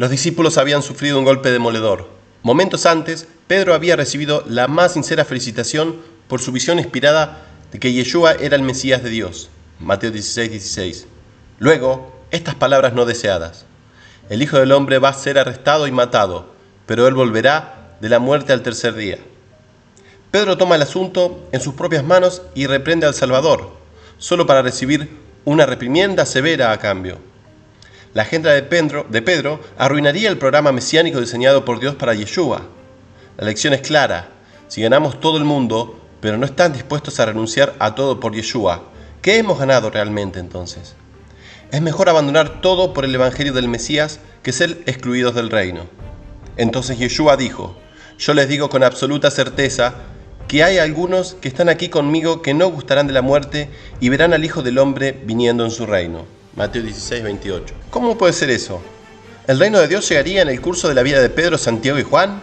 Los discípulos habían sufrido un golpe demoledor. Momentos antes, Pedro había recibido la más sincera felicitación por su visión inspirada de que Yeshua era el Mesías de Dios. Mateo 16:16. Luego, estas palabras no deseadas. El Hijo del Hombre va a ser arrestado y matado, pero Él volverá de la muerte al tercer día. Pedro toma el asunto en sus propias manos y reprende al Salvador, solo para recibir una reprimienda severa a cambio. La agenda de Pedro arruinaría el programa mesiánico diseñado por Dios para Yeshua. La lección es clara: si ganamos todo el mundo, pero no están dispuestos a renunciar a todo por Yeshua, ¿qué hemos ganado realmente entonces? Es mejor abandonar todo por el evangelio del Mesías que ser excluidos del reino. Entonces Yeshua dijo: yo les digo con absoluta certeza que hay algunos que están aquí conmigo que no gustarán de la muerte y verán al Hijo del Hombre viniendo en su reino. Mateo 16:28. ¿Cómo puede ser eso? ¿El reino de Dios llegaría en el curso de la vida de Pedro, Santiago y Juan?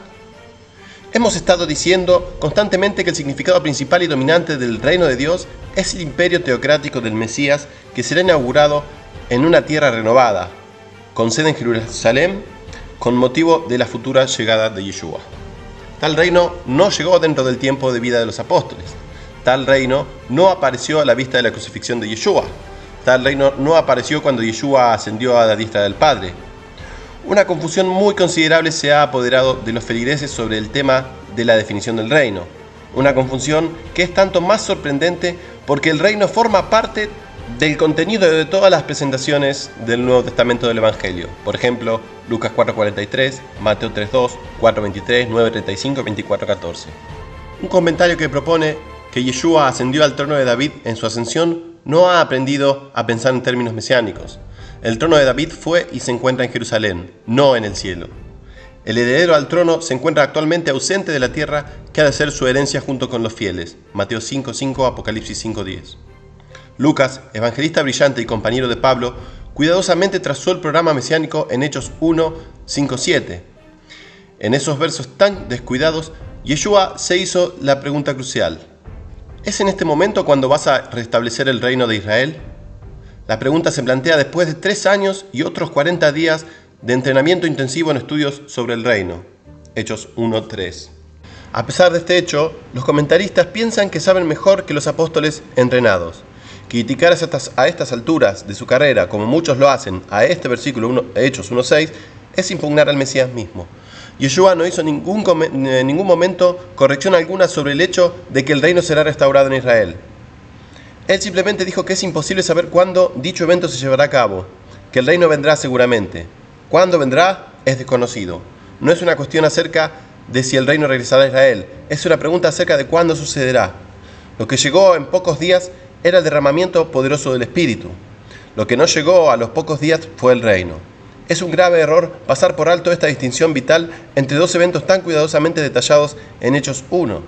Hemos estado diciendo constantemente que el significado principal y dominante del reino de Dios es el imperio teocrático del Mesías que será inaugurado en una tierra renovada, con sede en Jerusalén, con motivo de la futura llegada de Yeshua. Tal reino no llegó dentro del tiempo de vida de los apóstoles. Tal reino no apareció a la vista de la crucifixión de Yeshua. Tal reino no apareció cuando Yeshua ascendió a la diestra del Padre. Una confusión muy considerable se ha apoderado de los feligreses sobre el tema de la definición del reino. Una confusión que es tanto más sorprendente porque el reino forma parte del contenido de todas las presentaciones del Nuevo Testamento del Evangelio. Por ejemplo, Lucas 4:43, Mateo 3:2, 4:23, 9:35 y 24:14. Un comentario que propone que Yeshua ascendió al trono de David en su ascensión no ha aprendido a pensar en términos mesiánicos. El trono de David fue y se encuentra en Jerusalén, no en el cielo. El heredero al trono se encuentra actualmente ausente de la tierra, que ha de ser su herencia junto con los fieles. Mateo 5:5, Apocalipsis 5:10. Lucas, evangelista brillante y compañero de Pablo, cuidadosamente trazó el programa mesiánico en Hechos 1:5-7. En esos versos tan descuidados, Yeshua se hizo la pregunta crucial: ¿es en este momento cuando vas a restablecer el reino de Israel? La pregunta se plantea después de 3 años y otros 40 días de entrenamiento intensivo en estudios sobre el reino. Hechos 1:3. A pesar de este hecho, los comentaristas piensan que saben mejor que los apóstoles entrenados. Criticar a estas alturas de su carrera, como muchos lo hacen, a este versículo Hechos 1:6, es impugnar al Mesías mismo. Yeshua no hizo en ningún momento corrección alguna sobre el hecho de que el reino será restaurado en Israel. Él simplemente dijo que es imposible saber cuándo dicho evento se llevará a cabo, que el reino vendrá seguramente. Cuándo vendrá es desconocido. No es una cuestión acerca de si el reino regresará a Israel, es una pregunta acerca de cuándo sucederá. Lo que llegó en pocos días era el derramamiento poderoso del Espíritu. Lo que no llegó a los pocos días fue el reino. Es un grave error pasar por alto esta distinción vital entre dos eventos tan cuidadosamente detallados en Hechos 1.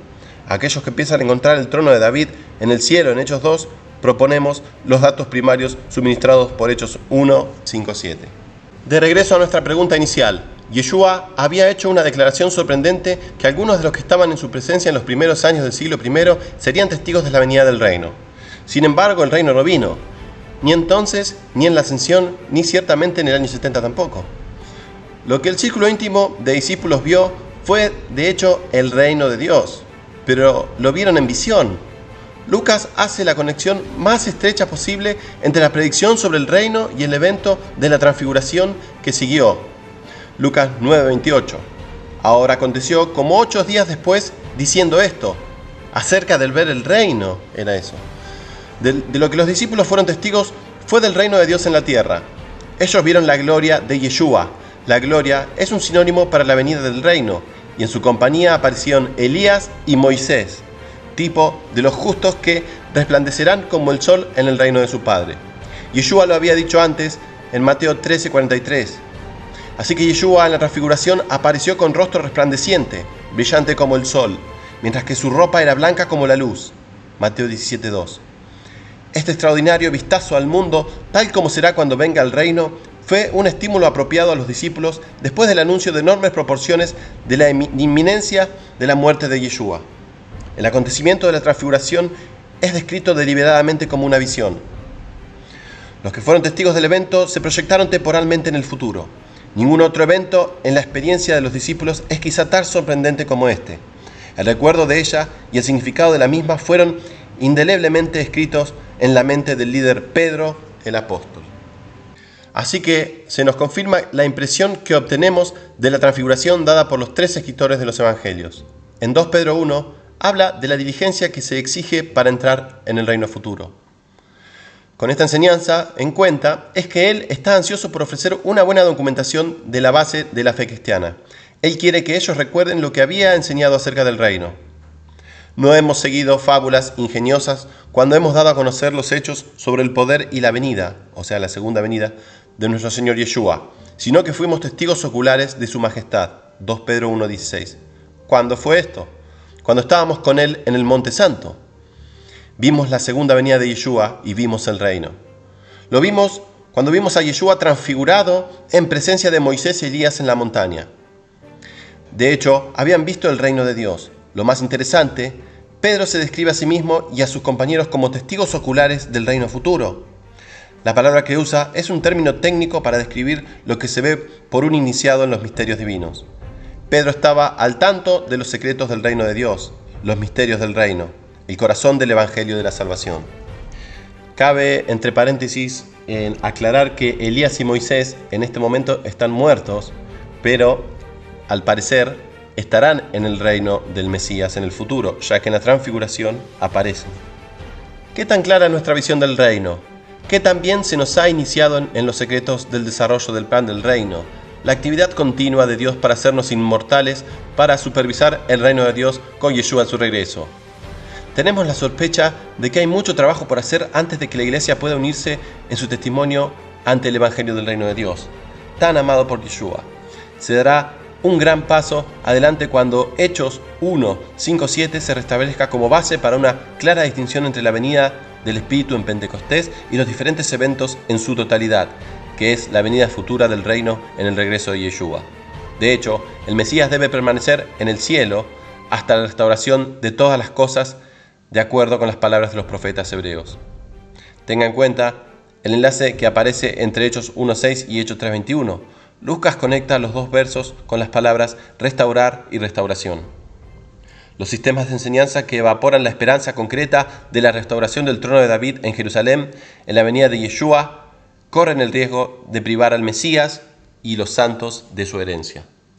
Aquellos que piensan encontrar el trono de David en el cielo en Hechos 2, proponemos los datos primarios suministrados por Hechos 1:5-7. De regreso a nuestra pregunta inicial, Yeshua había hecho una declaración sorprendente que algunos de los que estaban en su presencia en los primeros años del siglo I serían testigos de la venida del reino. Sin embargo, el reino no vino, ni entonces, ni en la ascensión, ni ciertamente en el año 70 tampoco. Lo que el círculo íntimo de discípulos vio fue, de hecho, el reino de Dios, pero lo vieron en visión. Lucas hace la conexión más estrecha posible entre la predicción sobre el reino y el evento de la transfiguración que siguió. Lucas 9:28. Ahora aconteció como 8 días después, diciendo esto, acerca del ver el reino, era eso. De lo que los discípulos fueron testigos fue del reino de Dios en la tierra. Ellos vieron la gloria de Yeshua. La gloria es un sinónimo para la venida del reino, y en su compañía aparecieron Elías y Moisés, tipo de los justos que resplandecerán como el sol en el reino de su Padre. Yeshua lo había dicho antes en Mateo 13:43. Así que Yeshua en la transfiguración apareció con rostro resplandeciente, brillante como el sol, mientras que su ropa era blanca como la luz. Mateo 17:2. Este extraordinario vistazo al mundo, tal como será cuando venga el reino, fue un estímulo apropiado a los discípulos después del anuncio de enormes proporciones de la inminencia de la muerte de Yeshua. El acontecimiento de la transfiguración es descrito deliberadamente como una visión. Los que fueron testigos del evento se proyectaron temporalmente en el futuro. Ningún otro evento en la experiencia de los discípulos es quizá tan sorprendente como este. El recuerdo de ella y el significado de la misma fueron indeleblemente escritos en la mente del líder Pedro, el apóstol. Así que se nos confirma la impresión que obtenemos de la transfiguración dada por los tres escritores de los evangelios. En 2 Pedro 1 habla de la diligencia que se exige para entrar en el reino futuro. Con esta enseñanza en cuenta es que él está ansioso por ofrecer una buena documentación de la base de la fe cristiana. Él quiere que ellos recuerden lo que había enseñado acerca del reino. No hemos seguido fábulas ingeniosas cuando hemos dado a conocer los hechos sobre el poder y la venida, o sea, la segunda venida, de nuestro Señor Yeshua, sino que fuimos testigos oculares de su majestad. 2 Pedro 1:16. ¿Cuándo fue esto? Cuando estábamos con él en el Monte Santo. Vimos la segunda venida de Yeshua y vimos el reino. Lo vimos cuando vimos a Yeshua transfigurado en presencia de Moisés y Elías en la montaña. De hecho, habían visto el reino de Dios. Lo más interesante, Pedro se describe a sí mismo y a sus compañeros como testigos oculares del reino futuro. La palabra que usa es un término técnico para describir lo que se ve por un iniciado en los misterios divinos. Pedro estaba al tanto de los secretos del reino de Dios, los misterios del reino, el corazón del evangelio de la salvación. Cabe, entre paréntesis, en aclarar que Elías y Moisés en este momento están muertos, pero al parecer estarán en el reino del Mesías en el futuro, ya que en la transfiguración aparecen. ¿Qué tan clara es nuestra visión del reino? ¿Qué tan bien se nos ha iniciado en los secretos del desarrollo del plan del reino? La actividad continua de Dios para hacernos inmortales, para supervisar el reino de Dios con Yeshua en su regreso. Tenemos la sospecha de que hay mucho trabajo por hacer antes de que la Iglesia pueda unirse en su testimonio ante el Evangelio del reino de Dios, tan amado por Yeshua. Se dará un gran paso adelante cuando Hechos 1:5-7 se restablezca como base para una clara distinción entre la venida del Espíritu en Pentecostés y los diferentes eventos en su totalidad, que es la venida futura del reino en el regreso de Yeshua. De hecho, el Mesías debe permanecer en el cielo hasta la restauración de todas las cosas, de acuerdo con las palabras de los profetas hebreos. Tenga en cuenta el enlace que aparece entre Hechos 1:6 y Hechos 3:21. Lucas conecta los dos versos con las palabras restaurar y restauración. Los sistemas de enseñanza que evaporan la esperanza concreta de la restauración del trono de David en Jerusalén en la venida de Yeshua corren el riesgo de privar al Mesías y los santos de su herencia.